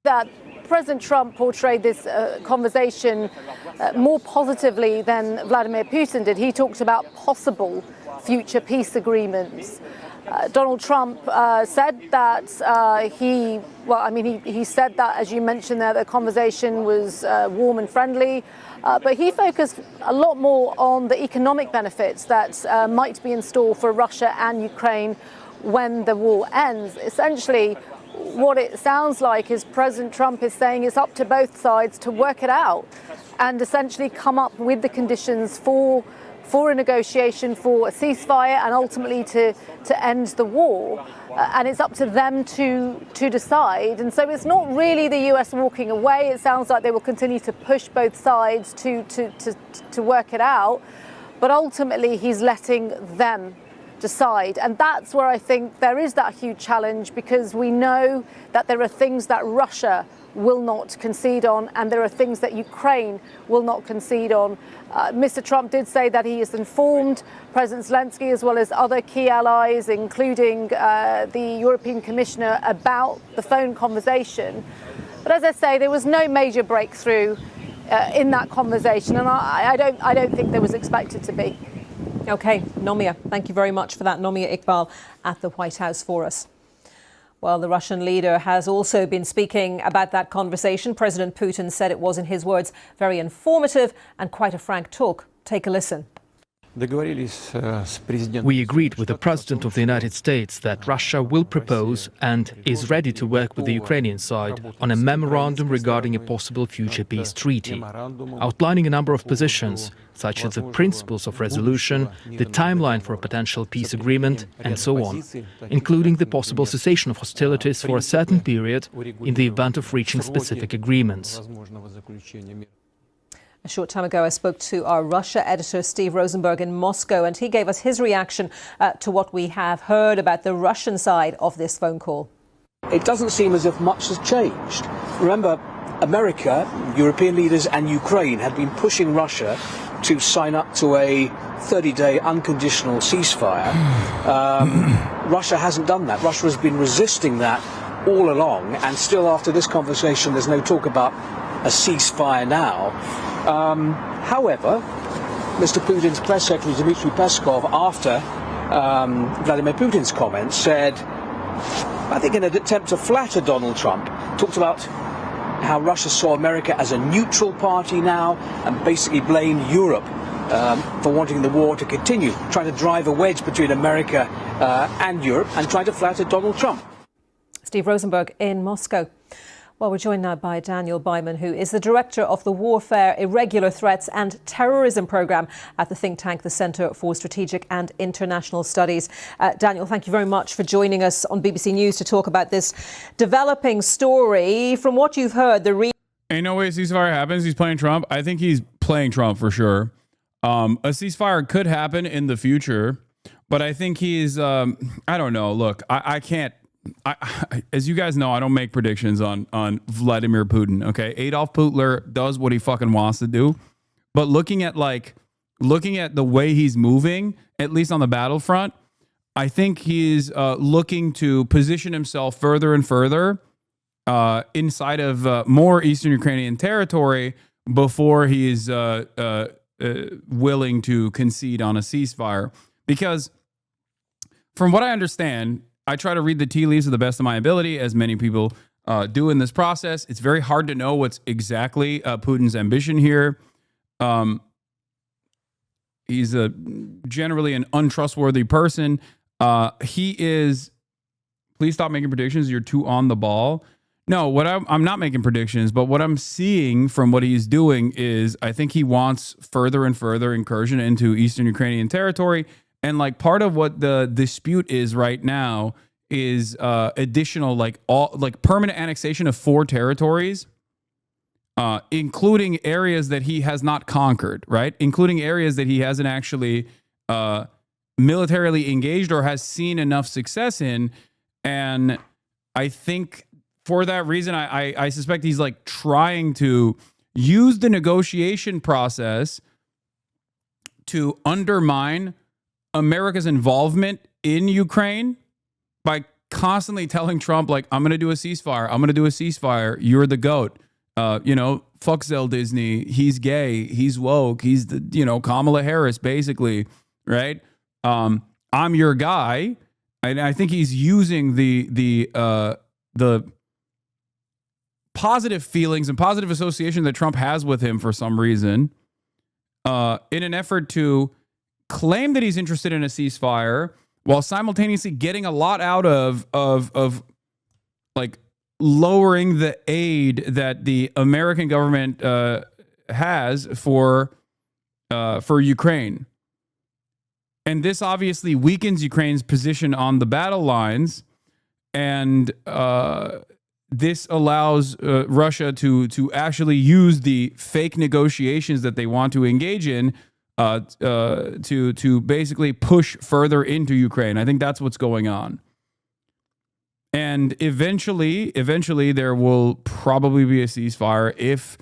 That President Trump portrayed this conversation more positively than Vladimir Putin did. He talked about possible future peace agreements. Donald Trump said that he said that, as you mentioned there, the conversation was warm and friendly, but he focused a lot more on the economic benefits that might be in store for Russia and Ukraine when the war ends. Essentially, what it sounds like is President Trump is saying it's up to both sides to work it out and essentially come up with the conditions for a negotiation, for a ceasefire, and ultimately to end the war. And it's up to them to decide. And so it's not really the US walking away. It sounds like they will continue to push both sides to work it out. But ultimately, he's letting them decide. And that's where I think there is that huge challenge, because we know that there are things that Russia will not concede on, and there are things that Ukraine will not concede on. Mr. Trump did say that he has informed President Zelensky as well as other key allies, including the European Commissioner, about the phone conversation. But as I say, there was no major breakthrough in that conversation, and I don't think there was expected to be. OK, Nomia, thank you very much for that. Nomia Iqbal at the White House for us. Well, the Russian leader has also been speaking about that conversation. President Putin said it was, in his words, very informative and quite a frank talk. Take a listen. We agreed with the President of the United States that Russia will propose and is ready to work with the Ukrainian side on a memorandum regarding a possible future peace treaty, outlining a number of positions, such as the principles of resolution, the timeline for a potential peace agreement, and so on, including the possible cessation of hostilities for a certain period in the event of reaching specific agreements. A short time ago, I spoke to our Russia editor, Steve Rosenberg, in Moscow, and he gave us his reaction to what we have heard about the Russian side of this phone call. It doesn't seem as if much has changed. Remember, America, European leaders and Ukraine had been pushing Russia to sign up to a 30-day unconditional ceasefire. Russia hasn't done that. Russia has been resisting that all along, and still after this conversation there's no talk about a ceasefire now. However, Mr. Putin's press secretary, Dmitry Peskov, after Vladimir Putin's comments, said, I think in an attempt to flatter Donald Trump, talked about how Russia saw America as a neutral party now and basically blamed Europe for wanting the war to continue, trying to drive a wedge between America and Europe and trying to flatter Donald Trump. Steve Rosenberg in Moscow. Well, we're joined now by Daniel Byman, who is the director of the Warfare, Irregular Threats and Terrorism Programme at the think tank, the Centre for Strategic and International Studies. Daniel, thank you very much for joining us on BBC News to talk about this developing story. From what you've heard, ain't no way a ceasefire happens. He's playing Trump. I think he's playing Trump for sure. A ceasefire could happen in the future, but I think he's, I don't know. Look, I can't. As you guys know, I don't make predictions on Vladimir Putin. Okay, Adolf Hitler does what he fucking wants to do, but looking at the way he's moving, at least on the battlefront, I think he's looking to position himself further and further inside of more Eastern Ukrainian territory before he is willing to concede on a ceasefire. Because from what I understand, I try to read the tea leaves to the best of my ability, as many people do in this process. It's very hard to know what's exactly Putin's ambition here. He's generally an untrustworthy person. He is... Please stop making predictions. You're too on the ball. No, I'm not making predictions, but what I'm seeing from what he's doing is I think he wants further and further incursion into Eastern Ukrainian territory. And like part of what the dispute is right now is additional permanent annexation of 4 territories, including areas that he has not conquered, right? Including areas that he hasn't actually militarily engaged or has seen enough success in. And I think for that reason, I suspect he's like trying to use the negotiation process to undermine America's involvement in Ukraine by constantly telling Trump, like, I'm going to do a ceasefire. I'm going to do a ceasefire. You're the GOAT. Fuck Zell Disney. He's gay. He's woke. He's the, Kamala Harris, basically, right? I'm your guy. And I think he's using the positive feelings and positive association that Trump has with him for some reason, in an effort to claim that he's interested in a ceasefire while simultaneously getting a lot out of like lowering the aid that the American government has for Ukraine. And this obviously weakens Ukraine's position on the battle lines, and this allows Russia to actually use the fake negotiations that they want to engage in to basically push further into Ukraine. I think that's what's going on. And eventually there will probably be a ceasefire if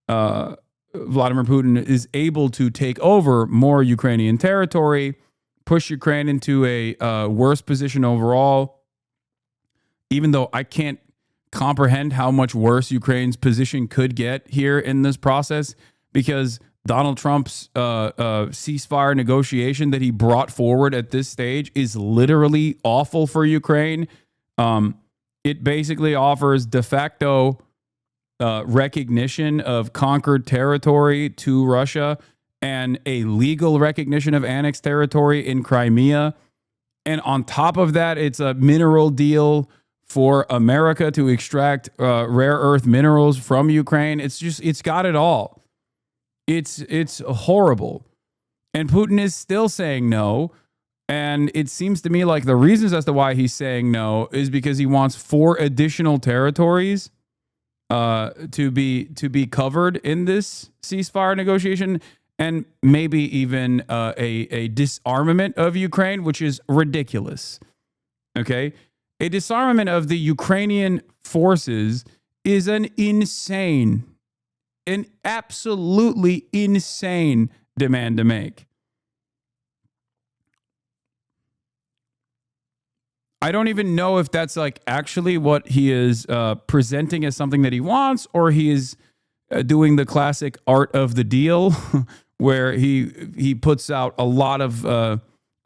Vladimir Putin is able to take over more Ukrainian territory, push Ukraine into a worse position overall, even though I can't comprehend how much worse Ukraine's position could get here in this process, because Donald Trump's ceasefire negotiation that he brought forward at this stage is literally awful for Ukraine. It basically offers de facto recognition of conquered territory to Russia and a legal recognition of annexed territory in Crimea. And on top of that, it's a mineral deal for America to extract rare earth minerals from Ukraine. It's got it all. It's horrible. And Putin is still saying no. And it seems to me like the reasons as to why he's saying no is because he wants 4 additional territories to be covered in this ceasefire negotiation, and maybe even a disarmament of Ukraine, which is ridiculous. Okay? A disarmament of the Ukrainian forces is an absolutely insane demand to make. I don't even know if that's like actually what he is presenting as something that he wants, or he is doing the classic art of the deal where he puts out a lot of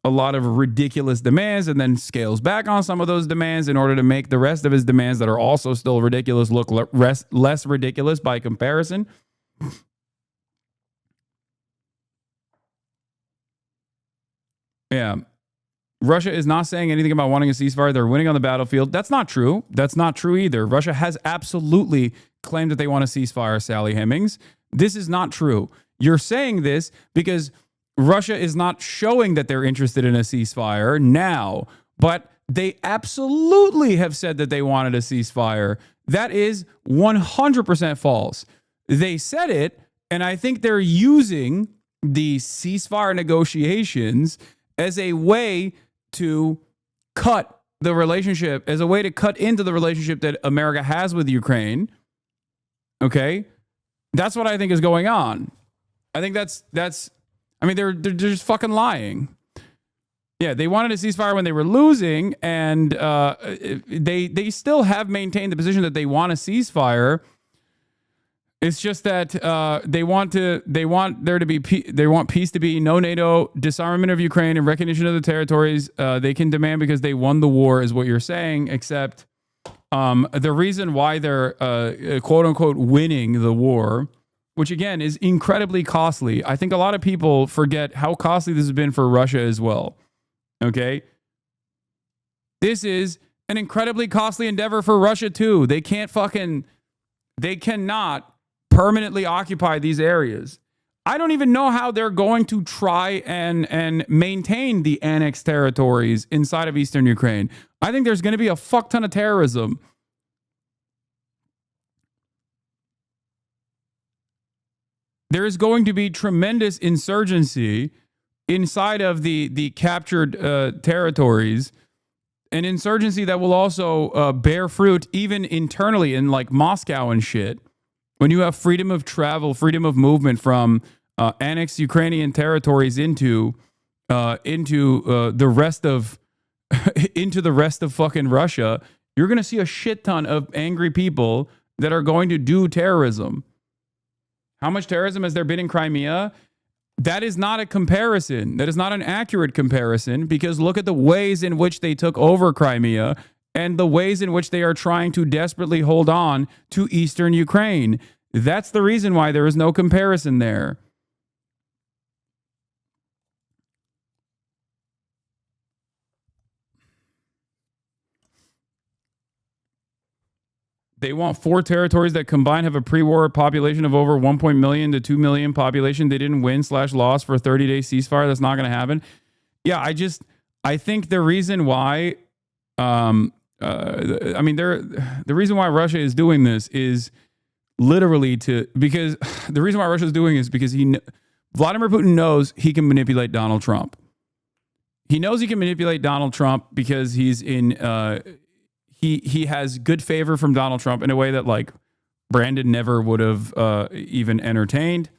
ridiculous demands and then scales back on some of those demands in order to make the rest of his demands that are also still ridiculous look less ridiculous by comparison. Yeah. Russia is not saying anything about wanting a ceasefire. They're winning on the battlefield. That's not true. That's not true either. Russia has absolutely claimed that they want a ceasefire, Sally Hemings. This is not true. You're saying this because Russia is not showing that they're interested in a ceasefire now, but they absolutely have said that they wanted a ceasefire. That is 100% false. They said it, and I think they're using the ceasefire negotiations as a way to cut the relationship, as a way to cut into the relationship that America has with Ukraine. Okay? That's what I think is going on. I think they're just fucking lying. Yeah, they wanted a ceasefire when they were losing, and they still have maintained the position that they want a ceasefire. It's just that they want peace to be no NATO, disarmament of Ukraine, and recognition of the territories they can demand because they won the war, is what you're saying. Except the reason why they're quote unquote winning the war, which again is incredibly costly. I think a lot of people forget how costly this has been for Russia as well. Okay, this is an incredibly costly endeavor for Russia too. They cannot permanently occupy these areas. I don't even know how they're going to try and maintain the annexed territories inside of eastern Ukraine. I think there's going to be a fuck ton of terrorism. There is going to be tremendous insurgency inside of the captured territories, an insurgency that will also bear fruit even internally in like Moscow and shit. When you have freedom of travel, freedom of movement from annexed Ukrainian territories into the rest of into the rest of fucking Russia, you're going to see a shit ton of angry people that are going to do terrorism. How much terrorism has there been in Crimea? That is not a comparison. That is not an accurate comparison, because look at the ways in which they took over Crimea and the ways in which they are trying to desperately hold on to eastern Ukraine. That's the reason why there is no comparison there. They want 4 territories that combined have a pre-war population of over 1 million to 2 million population. They didn't win / lost for a 30-day ceasefire. That's not going to happen. Yeah, I think the reason why, the reason why Russia is doing this is literally because Vladimir Putin knows he can manipulate Donald Trump. He knows he can manipulate Donald Trump because he's in, he has good favor from Donald Trump in a way that like Brandon never would have even entertained.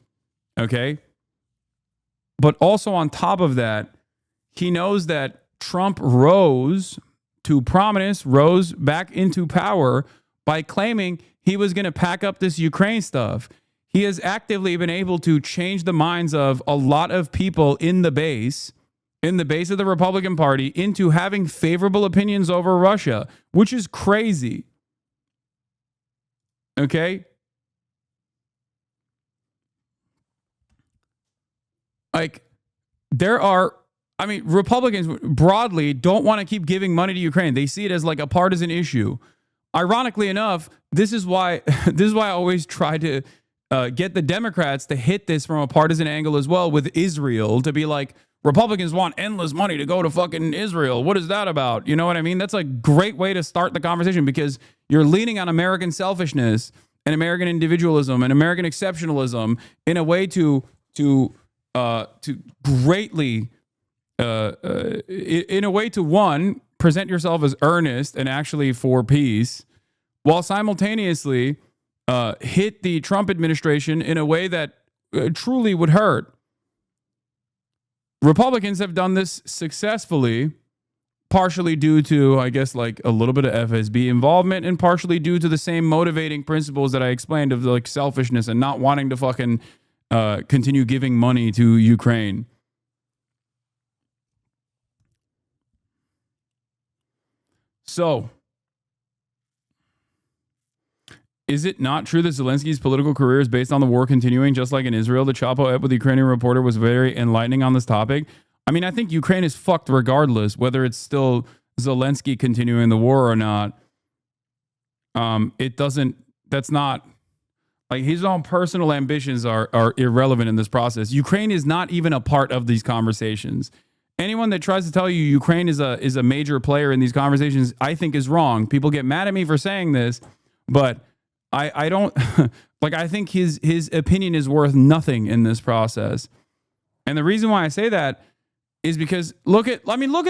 Okay. But also on top of that, he knows that Trump rose to prominence, rose back into power by claiming he was going to pack up this Ukraine stuff. He has actively been able to change the minds of a lot of people in the base of the Republican Party into having favorable opinions over Russia, which is crazy. Okay? Like, Republicans broadly don't want to keep giving money to Ukraine. They see it as like a partisan issue. Ironically enough, this is why I always try to get the Democrats to hit this from a partisan angle as well with Israel, to be like, Republicans want endless money to go to fucking Israel. What is that about? You know what I mean? That's a great way to start the conversation, because you're leaning on American selfishness and American individualism and American exceptionalism in a way to greatly, in a way to, one, present yourself as earnest and actually for peace, while simultaneously hit the Trump administration in a way that truly would hurt. Republicans have done this successfully, partially due to, I guess, like a little bit of FSB involvement, and partially due to the same motivating principles that I explained of like selfishness and not wanting to fucking continue giving money to Ukraine. So, is it not true that Zelensky's political career is based on the war continuing, just like in Israel? The Chapo ep with the Ukrainian reporter was very enlightening on this topic. I mean, I think Ukraine is fucked regardless, whether it's still Zelensky continuing the war or not. That's not, like, his own personal ambitions are irrelevant in this process. Ukraine is not even a part of these conversations. Anyone that tries to tell you Ukraine is a major player in these conversations, I think is wrong. People get mad at me for saying this, but I don't like, I think his opinion is worth nothing in this process. And the reason why I say that is because look at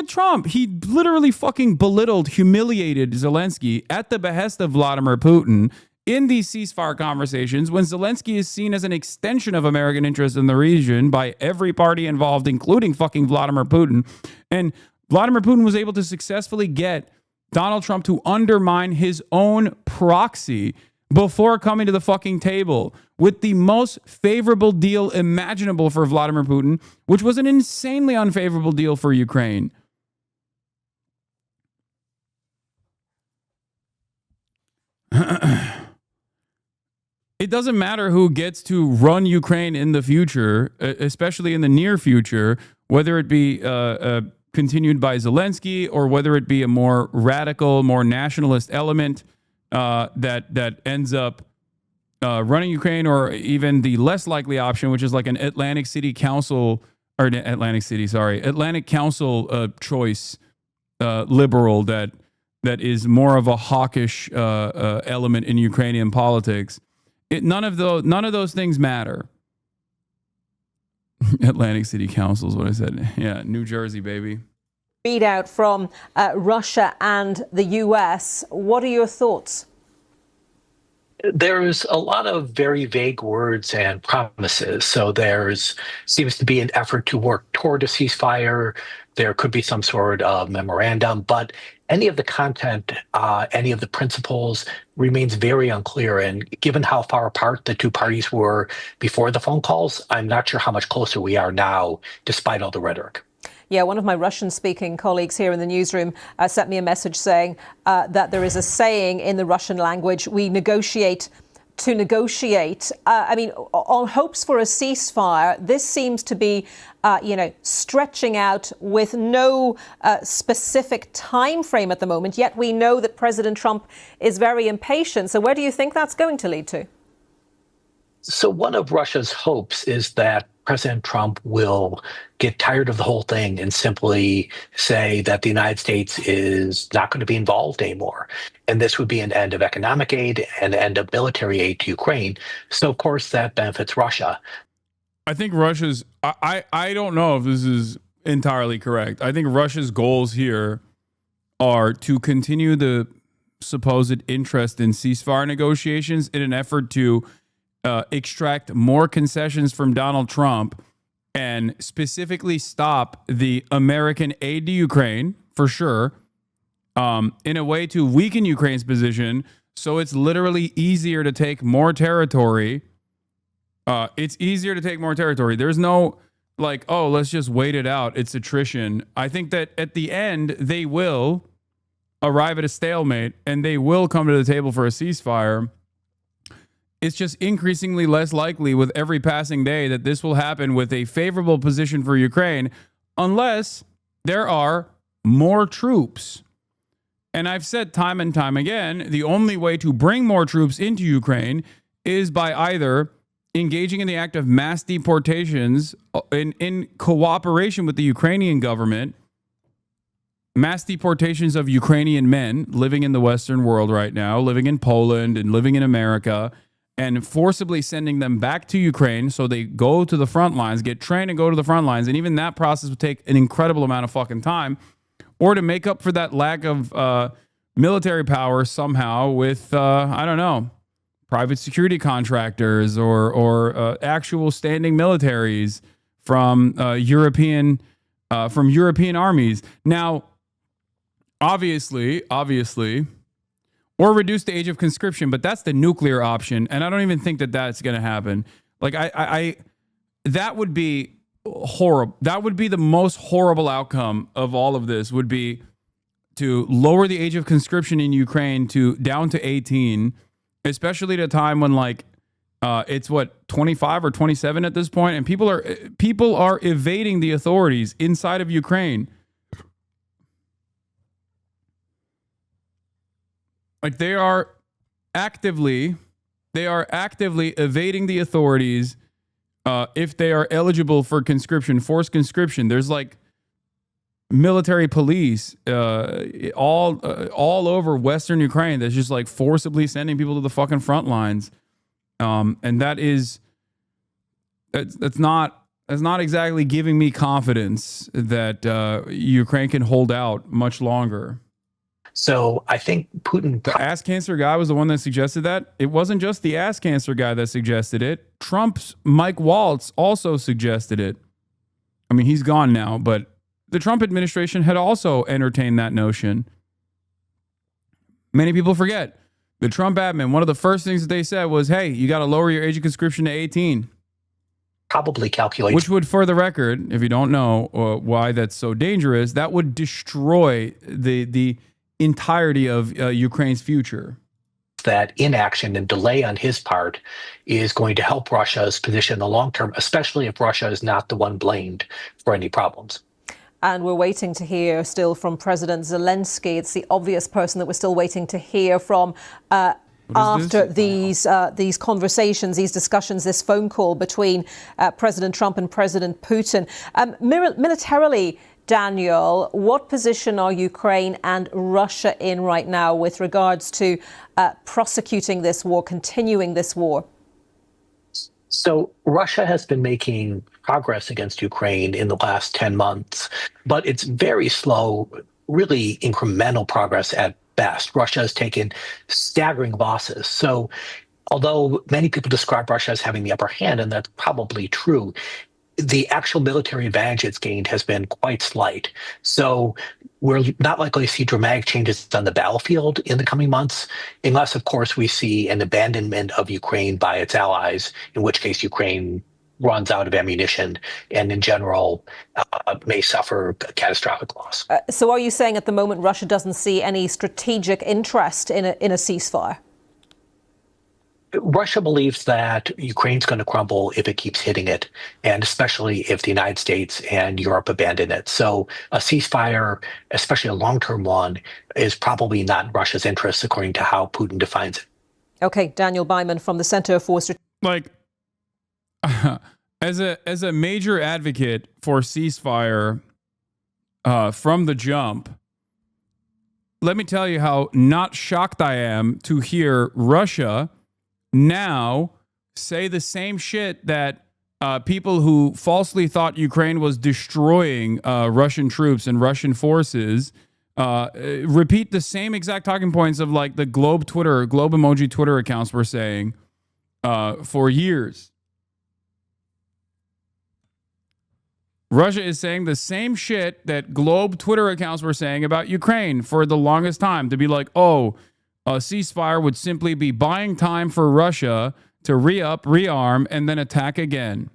Trump. He literally fucking belittled, humiliated Zelensky at the behest of Vladimir Putin in these ceasefire conversations, when Zelensky is seen as an extension of American interests in the region by every party involved, including fucking Vladimir Putin. And Vladimir Putin was able to successfully get Donald Trump to undermine his own proxy before coming to the fucking table with the most favorable deal imaginable for Vladimir Putin, which was an insanely unfavorable deal for Ukraine. It doesn't matter who gets to run Ukraine in the future, especially in the near future, whether it be continued by Zelensky or whether it be a more radical, more nationalist element that ends up running Ukraine, or even the less likely option, which is like an Atlantic Council choice liberal that is more of a hawkish element in Ukrainian politics. None of those things matter. Atlantic City Council is what I said. Yeah, New Jersey, baby. Readout from Russia and the US. What are your thoughts? There's a lot of very vague words and promises. So seems to be an effort to work toward a ceasefire. there could be some sort of memorandum, but any of the content, any of the principles remains very unclear. And given how far apart the two parties were before the phone calls, I'm not sure how much closer we are now, despite all the rhetoric. Yeah, one of my Russian-speaking colleagues here in the newsroom sent me a message saying that there is a saying in the Russian language, we negotiate to negotiate. I mean, on hopes for a ceasefire, this seems to be, stretching out with no specific time frame at the moment. Yet we know that President Trump is very impatient. So where do you think that's going to lead to? So one of Russia's hopes is that President Trump will get tired of the whole thing and simply say that the United States is not going to be involved anymore. And this would be an end of economic aid and an end of military aid to Ukraine. So, of course, that benefits Russia. I think Russia's, I don't know if this is entirely correct. I think Russia's goals here are to continue the supposed interest in ceasefire negotiations in an effort to extract more concessions from Donald Trump and specifically stop the American aid to Ukraine, for sure, in a way to weaken Ukraine's position so it's literally easier to take more territory. It's easier to take more territory. There's no like, oh, let's just wait it out. It's attrition. I think that at the end, they will arrive at a stalemate and they will come to the table for a ceasefire. It's just increasingly less likely with every passing day that this will happen with a favorable position for Ukraine unless there are more troops. And I've said time and time again, the only way to bring more troops into Ukraine is by either engaging in the act of mass deportations in cooperation with the Ukrainian government, mass deportations of Ukrainian men living in the Western world right now, living in Poland and living in America, and forcibly sending them back to Ukraine so they go to the front lines, get trained and go to the front lines. And even that process would take an incredible amount of fucking time. Or to make up for that lack of military power somehow with, I don't know, private security contractors or actual standing militaries from European armies. Now, obviously, or reduce the age of conscription, but that's the nuclear option, and I don't even think that that's going to happen. Like, I that would be horrible. That would be the most horrible outcome of all of this. Would be to lower the age of conscription in Ukraine down to 18, especially at a time when it's 25 or 27 at this point, and people are evading the authorities inside of Ukraine. Like they are actively evading the authorities if they are eligible for conscription, forced conscription. There's like military police all over Western Ukraine that's just like forcibly sending people to the fucking front lines, and that's not exactly giving me confidence that Ukraine can hold out much longer. So I think Putin... The ass cancer guy was the one that suggested that. It wasn't just the ass cancer guy that suggested it. Trump's Mike Waltz also suggested it. I mean, he's gone now, but the Trump administration had also entertained that notion. Many people forget. The Trump admin, one of the first things that they said was, hey, you got to lower your age of conscription to 18. Probably calculates. Which would, for the record, if you don't know why that's so dangerous, that would destroy the entirety of Ukraine's future. That inaction and delay on his part is going to help Russia's position in the long term, especially if Russia is not the one blamed for any problems. And we're waiting to hear still from President Zelensky. It's the obvious person that we're still waiting to hear from after these conversations, these discussions, this phone call between President Trump and President Putin. Militarily, Daniel, what position are Ukraine and Russia in right now with regards to prosecuting this war, continuing this war? So Russia has been making progress against Ukraine in the last 10 months, but it's very slow, really incremental progress at best. Russia has taken staggering losses. So although many people describe Russia as having the upper hand, and that's probably true, the actual military advantage it's gained has been quite slight. So we're not likely to see dramatic changes on the battlefield in the coming months, unless, of course, we see an abandonment of Ukraine by its allies, in which case Ukraine runs out of ammunition and, in general, may suffer catastrophic loss. So are you saying at the moment Russia doesn't see any strategic interest in a ceasefire? Russia believes that Ukraine's going to crumble if it keeps hitting it, and especially if the United States and Europe abandon it. So a ceasefire, especially a long-term one, is probably not in Russia's interest, according to how Putin defines it. Okay, Daniel Byman from the Center for Like, as a major advocate for ceasefire from the jump, let me tell you how not shocked I am to hear Russia now say the same shit that people who falsely thought Ukraine was destroying Russian troops and Russian forces repeat the same exact talking points of like the Globe emoji Twitter accounts were saying for years. Russia is saying the same shit that Globe Twitter accounts were saying about Ukraine for the longest time, to be like, oh, a ceasefire would simply be buying time for Russia to re-up, rearm, and then attack again.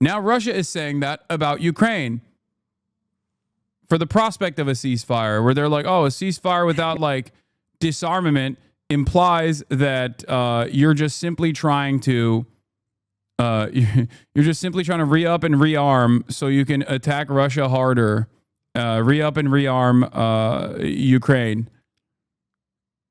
Now Russia is saying that about Ukraine for the prospect of a ceasefire, where they're like, oh, a ceasefire without like disarmament implies that you're just simply trying to re-up and rearm so you can attack Russia harder, re-up and rearm Ukraine.